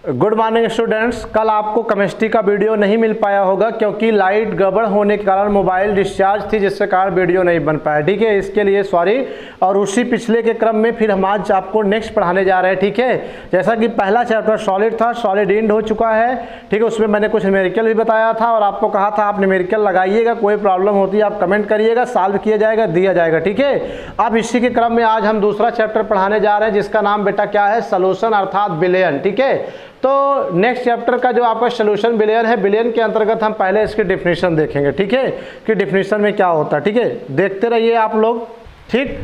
Good morning students. कल आपको chemistry का वीडियो नहीं मिल पाया होगा क्योंकि लाइट गड़बड़ होने के कारण मोबाइल डिस्चार्ज थी, जिसके कारण वीडियो नहीं बन पाया। ठीक है, इसके लिए सॉरी। और उसी पिछले के क्रम में फिर हम आज आपको नेक्स्ट पढ़ाने जा रहे हैं। ठीक है, जैसा कि पहला चैप्टर सॉलिड था, सॉलिड एंड हो चुका है। ठीक है, उसमें मैंने कुछ न्यूमेरिकल भी बताया था और आपको कहा था आप न्यूमेरिकल लगाइएगा, कोई प्रॉब्लम होती है आप कमेंट करिएगा, सॉल्व किया जाएगा, दिया जाएगा। ठीक है, अब इसी के क्रम में आज हम दूसरा चैप्टर पढ़ाने जा रहे हैं जिसका नाम बेटा क्या है, सॉल्यूशन अर्थात विलयन। ठीक है, तो नेक्स्ट चैप्टर का जो आपका सॉल्यूशन विलयन है, विलयन के अंतर्गत हम पहले इसकी डेफिनेशन देखेंगे। ठीक है, कि डेफिनेशन में क्या होता है। ठीक है, देखते रहिए आप लोग। ठीक,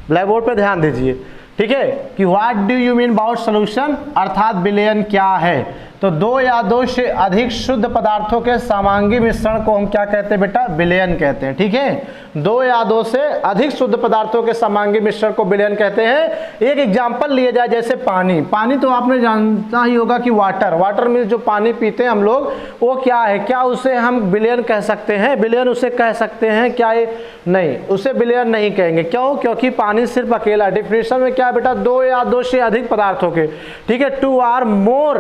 ब्लैक बोर्ड पे ध्यान दीजिए। ठीक है, कि what do you mean about solution अर्थात विलयन क्या है। तो दो या दो से अधिक शुद्ध पदार्थों के समांगी मिश्रण को हम क्या कहते हैं बेटा, विलयन कहते हैं। ठीक है, दो या दो से अधिक शुद्ध पदार्थों के समांगी मिश्रण को विलयन कहते हैं। एक एग्जांपल लिए जाए, जैसे पानी। पानी तो आपने जानता ही होगा कि वाटर में जो पानी पीते हैं हम लोग, वो क्या है, क्या उसे हम विलयन कह सकते हैं? विलयन उसे कह सकते हैं क्या? नहीं, उसे विलयन नहीं कहेंगे। क्यों? क्योंकि पानी सिर्फ अकेला, डिफिनेशन में क्या है बेटा, दो या दो से अधिक पदार्थों के। ठीक है, 2 or more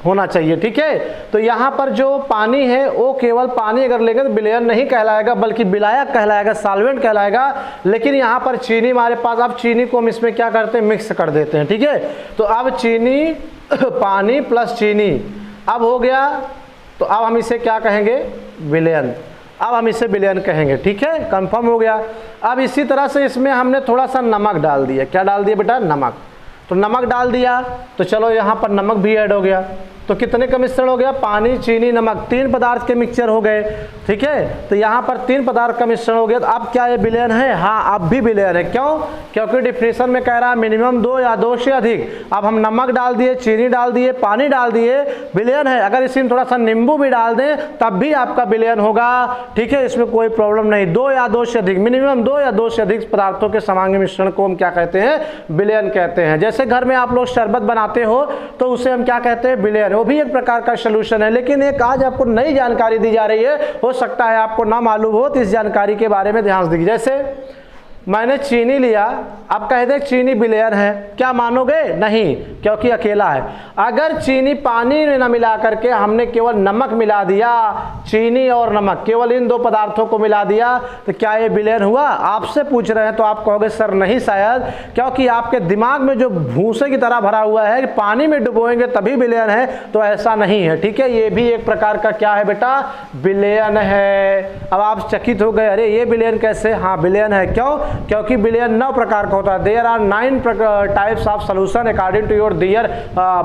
होना चाहिए। ठीक है, तो यहाँ पर जो पानी है वो केवल पानी अगर लेंगे तो विलयन नहीं कहलाएगा, बल्कि विलायक कहलाएगा, सॉल्वेंट कहलाएगा। लेकिन यहाँ पर चीनी हमारे पास, अब चीनी को हम इसमें क्या करते हैं, मिक्स कर देते हैं। ठीक है, तो अब चीनी पानी प्लस चीनी अब हो गया, तो अब हम इसे क्या कहेंगे, विलयन। अब हम इसे विलयन कहेंगे। ठीक है, कंफर्म हो गया। अब इसी तरह से इसमें हमने थोड़ा सा नमक डाल दिया। क्या डाल दिया बेटा, नमक। तो नमक डाल दिया तो चलो यहाँ पर नमक भी ऐड हो गया। तो कितने का मिश्रण हो गया, पानी चीनी नमक, 3 पदार्थ के मिक्सचर हो गए। ठीक है, तो यहाँ पर 3 पदार्थ का मिश्रण हो गया। तो अब क्या ये विलयन है? हाँ, अब भी विलयन है। क्यों? क्योंकि डिफिनेशन में कह रहा है मिनिमम 2 या 2 से अधिक। अब हम नमक डाल दिए, चीनी डाल दिए, पानी डाल दिए, विलयन है। अगर इसमें थोड़ा सा नींबू भी डाल दें तब भी आपका विलयन होगा। ठीक है, इसमें कोई प्रॉब्लम नहीं। 2 या 2 से अधिक, मिनिमम 2 या 2 से अधिक पदार्थों के समांगी मिश्रण को हम क्या कहते हैं, विलयन कहते हैं। जैसे घर में आप लोग शरबत बनाते हो तो उसे हम क्या कहते हैं, विलयन। वो भी एक प्रकार का सॉल्यूशन है। लेकिन एक आज आपको नई जानकारी दी जा रही है, हो सकता है आपको ना मालूम हो, तो इस जानकारी के बारे में ध्यान दीजिए। जैसे मैंने चीनी लिया, अब कह दे चीनी विलयन है, क्या मानोगे? नहीं, क्योंकि अकेला है। अगर चीनी पानी में न मिला करके हमने केवल नमक मिला दिया, चीनी और नमक केवल इन 2 पदार्थों को मिला दिया, तो क्या ये विलयन हुआ? आपसे पूछ रहे हैं तो आप कहोगे सर नहीं शायद, क्योंकि आपके दिमाग में जो भूसे की तरह भरा हुआ है कि पानी में डुबोएंगे तभी विलयन है, तो ऐसा नहीं है। ठीक है, ये भी एक प्रकार का क्या है बेटा, विलयन है। अब आप चकित हो गए, अरे ये विलयन कैसे? हाँ, विलयन है। क्यों? क्योंकि विलयन 9 प्रकार का होता है। There are 9 types of solution according to your their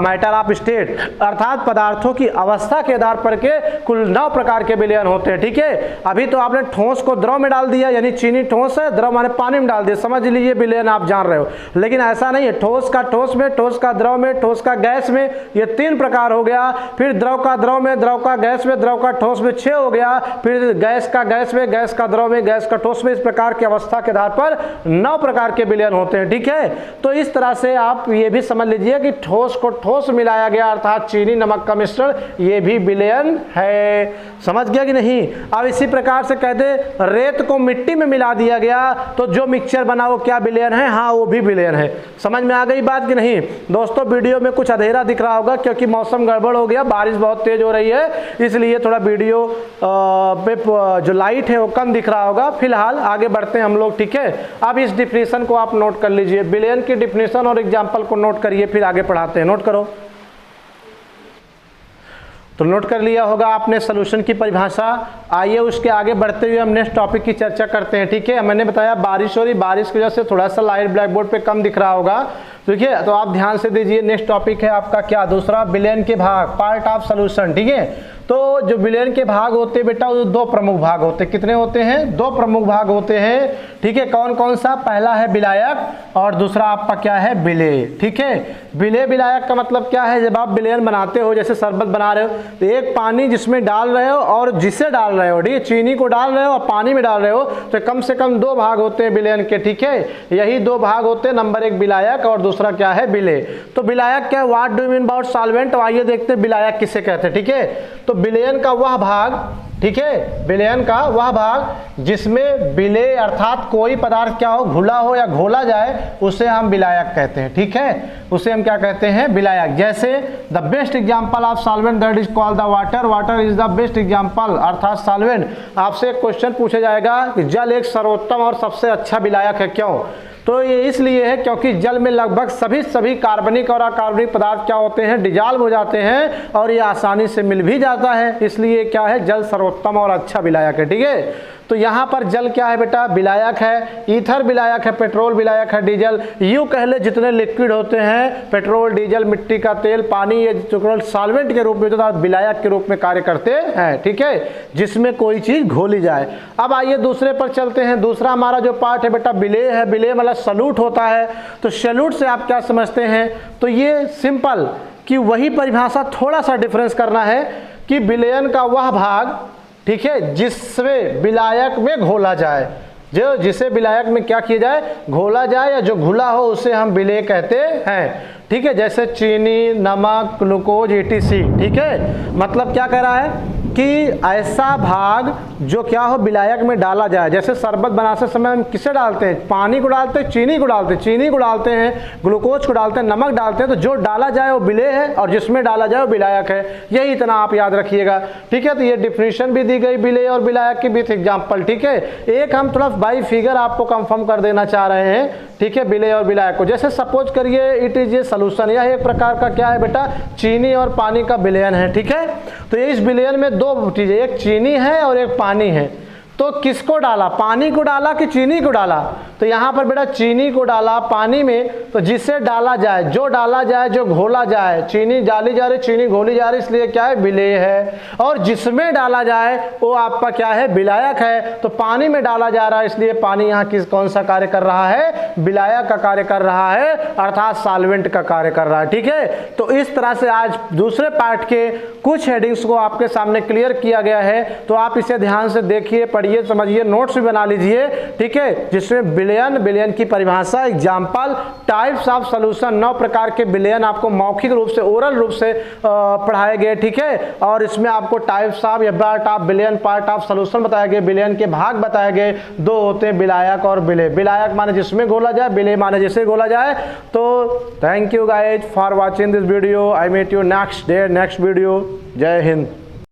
matter of state, अर्थात पदार्थों की अवस्था के आधार पर के कुल 9 प्रकार के विलयन होते हैं। ठीक है, अभी तो आपने ठोस को द्रव में डाल दिया, यानी चीनी ठोस है, द्रव माने पानी में डाल दिया, समझ लीजिए विलयन आप जान रहे हो। लेकिन ऐसा नहीं है, ठोस का ठोस में, ठोस का द्रव में, ठोस का गैस में, ये 3 प्रकार हो गया। फिर द्रव का द्रव में, द्रव का गैस में, द्रव का ठोस में 6 हो गया। फिर गैस का गैस में, गैस का द्रव में, गैस का ठोस में। इस प्रकार की अवस्था के आधार पर 9 प्रकार के विलयन होते हैं। ठीक है, तो इस तरह से आप ये भी समझ लीजिए कि ठोस को ठोस मिलाया गया, अर्थात चीनी नमक का मिश्रण, ये भी विलयन है। समझ गया कि नहीं? अब इसी प्रकार से कहते रेत को मिट्टी में मिला दिया गया तो जो मिक्सचर बना वो क्या विलयन है? हाँ, वो भी विलयन है। समझ में आ गई बात कि नहीं? दोस्तों, वीडियो में कुछ अंधेरा दिख रहा होगा क्योंकि मौसम गड़बड़ हो गया, बारिश बहुत तेज हो रही है, इसलिए थोड़ा वीडियो पे जो लाइट है वो कम दिख रहा होगा। फिलहाल आगे बढ़ते हैं हम लोग। ठीक है, अब इस डिफिनेशन को आप नोट कर लीजिए, विलयन की डिफिनेशन और एग्जांपल को नोट करिए, फिर आगे पढ़ाते हैं। नोट करो। तो नोट कर लिया होगा आपने सॉल्यूशन की परिभाषा। आइए उसके आगे बढ़ते हुए हम नेक्स्ट टॉपिक की चर्चा करते हैं। ठीक है, मैंने बताया बारिश हो रही, बारिश की वजह से थोड़ा सा लाइट ब्लैक बोर्ड पे कम दिख रहा होगा। ठीक है, तो आप ध्यान से दीजिए। नेक्स्ट टॉपिक है आपका क्या, दूसरा, विलयन के भाग, पार्ट ऑफ सॉल्यूशन। ठीक है, तो जो विलयन के भाग होते हैं बेटा, वो 2 प्रमुख भाग होते हैं। कितने होते हैं? 2 प्रमुख भाग होते हैं। ठीक है, कौन कौन सा? पहला है विलायक और दूसरा आपका क्या है, विलेय। ठीक है, विलेय विलायक का मतलब क्या है, जब आप विलयन बनाते हो, जैसे शरबत बना रहे हो, तो एक पानी जिसमें डाल रहे हो और जिसे डाल रहे हो, ठीक है, चीनी को डाल रहे हो और पानी में डाल रहे हो, तो कम से कम 2 भाग होते हैं विलयन के। ठीक है, यही 2 भाग होते हैं, नंबर 1 विलायक और दूसरा क्या है, विलेय। तो विलायक क्या है, what do you mean about solvent? तो आइए देखते हैं विलायक किसे कहते हैं। ठीक है, तो विलयन का वह भाग ठीक है, विलयन का वह भाग जिसमें विलेय अर्थात कोई पदार्थ क्या हो, घुला हो या घोला जाए, उसे हम विलायक कहते हैं। ठीक है, उसे हम क्या कहते हैं, विलायक। जैसे the best example of solvent that is called the water, water is the best example अर्थात सॉल्वेंट। आपसे एक क्वेश्चन पूछा जाएगा कि जल एक सर्वोत्तम और सबसे अच्छा विलायक है, क्यों? तो ये इसलिए है क्योंकि जल में लगभग सभी कार्बनिक और अकार्बनिक पदार्थ क्या होते हैं, डिजॉल्व हो जाते हैं और ये आसानी से मिल भी जाता है, इसलिए क्या है, जल सर्वोत्तम और अच्छा विलायक है। ठीक है, तो यहाँ पर जल क्या है बेटा, विलायक है। ईथर विलायक है, पेट्रोल विलायक है, डीजल, यूँ कह ले जितने लिक्विड होते हैं, पेट्रोल, डीजल, मिट्टी का तेल, पानी, ये जो सॉल्वेंट के रूप में तथा विलायक के रूप में कार्य करते हैं। ठीक है, जिसमें कोई चीज़ घोली जाए। अब आइए दूसरे पर चलते हैं। दूसरा हमारा जो पार्ट है बेटा विलेय है। विलेय मतलब सल्यूट होता है। तो सल्यूट से आप क्या समझते हैं, तो ये सिंपल कि वही परिभाषा, थोड़ा सा डिफरेंस करना है कि विलयन का वह भाग, ठीक है, जिसमें विलायक में घोला जाए, जो जिसे विलायक में क्या किया जाए, घोला जाए, या जो घुला हो उसे हम विलेय कहते हैं। ठीक है, जैसे चीनी, नमक, ग्लूकोज, ETC। ठीक है, मतलब क्या कह रहा है कि ऐसा भाग जो क्या हो विलायक में डाला जाए। जैसे शरबत बनाते समय हम किसे डालते हैं, पानी को डालते हैं, चीनी को डालते हैं, चीनी को डालते हैं, ग्लूकोज को डालते हैं, नमक डालते हैं। तो जो डाला जाए वो विलेय है और जिसमें डाला जाए वो विलायक है। यही इतना आप याद रखिएगा। ठीक है, तो ये डिफिनीशन भी दी गई विलेय और विलायक की विथ एग्जाम्पल। ठीक है, एक हम थोड़ा बाई फिगर आपको कंफर्म कर देना चाह रहे हैं। ठीक है, विलेय और विलायक को, जैसे सपोज करिए इट इज ए सोल्यूशन, यह एक प्रकार का क्या है बेटा, चीनी और पानी का विलयन है। ठीक है, तो ये इस विलयन में दो चीजें, एक चीनी है और एक पानी है। तो किसको डाला, पानी को डाला कि चीनी को डाला? तो यहाँ पर बेटा चीनी को डाला पानी में। तो जिसे डाला जाए, जो डाला जाए, जो घोला जाए, चीनी डाली जा रही, चीनी घोली जा रही, इसलिए क्या है, विलेय है। और जिसमें डाला जाए वो आपका क्या है, विलायक है। तो पानी में डाला जा रहा है, इसलिए पानी यहाँ कौन सा कार्य कर रहा है, विलायक का कार्य कर रहा है, अर्थात सॉल्वेंट का कार्य कर रहा है। ठीक है, तो इस तरह से आज दूसरे पार्ट के कुछ हेडिंग्स को आपके सामने क्लियर किया गया है। तो आप इसे ध्यान से देखिए, पढ़िए, समझिए, नोट्स भी बना लीजिए। ठीक है, जिसमें विलयन की परिभाषा, एग्जाम्पल, टाइप्स ऑफ सॉल्यूशन, 9 प्रकार के विलयन आपको मौखिक रूप से, ओरल रूप से पढ़ाए गए। ठीक है, और इसमें आपको टाइप्स ऑफ या पार्ट ऑफ विलयन, पार्ट ऑफ सॉल्यूशन बताए गए, विलयन के भाग बताए गए। 2 होते हैं, विलायक और विलेय। विलायक माने जिसमें घोला जाए, विलेय माने जिसे घोला जाए। तो thank you guys for watching this video. I meet you next day, next video. जय हिंद।